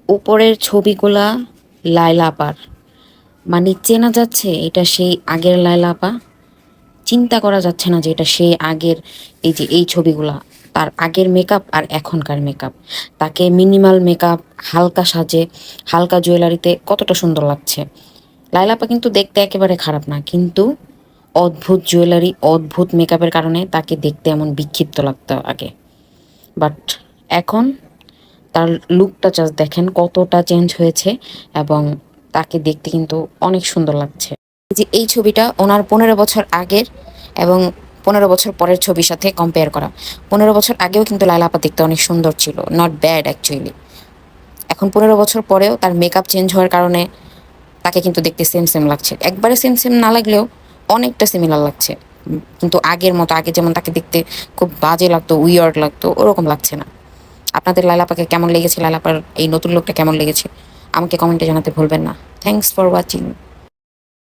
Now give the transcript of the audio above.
উপরের ছবিগুলা লায়লা আপার, মানে চেনা যাচ্ছে এটা সেই আগের লায়লা আপা। চিন্তা করা যাচ্ছে না যে এটা সেই আগের। এই যে এই ছবিগুলা, তার আগের মেকআপ আর এখনকার মেকআপ, তাকে মিনিমাল মেকআপ, হালকা সাজে, হালকা জুয়েলারিতে কতটা সুন্দর লাগছে। লায়লা আপা কিন্তু দেখতে একেবারে খারাপ না, কিন্তু অদ্ভুত জুয়েলারি, অদ্ভুত মেকআপের কারণে তাকে দেখতে এমন বিক্ষিপ্ত লাগতো আগে। বাট এখন তার লুকটা জাস্ট দেখেন কতটা চেঞ্জ হয়েছে, এবং তাকে দেখতে কিন্তু অনেক সুন্দর লাগছে। এই যে এই ছবিটা ওনার 15 বছর আগের এবং 15 বছর পরের ছবির সাথে কম্পেয়ার করা। 15 বছর আগেও কিন্তু লায়লা আপা দেখতে অনেক সুন্দর ছিল, নট ব্যাড অ্যাকচুয়ালি। এখন 15 বছর পরেও তার মেকআপ চেঞ্জ হওয়ার কারণে তাকে কিন্তু দেখতে সেম সেম লাগছে। একবারে সেম সেম না লাগলেও অনেকটা সিমিলার লাগছে। কিন্তু আগের মতো, আগে যেমন তাকে দেখতে খুব বাজে লাগতো, উইয়ার্ড লাগতো, ওরকম লাগছে না। আপনাদের লায়লা আপাকে কেমন লেগেছে, লায়লা আপার এই নতুন লুকটা কেমন লেগেছে আমাকে কমেন্টে জানাতে ভুলবেন না। Thanks for watching.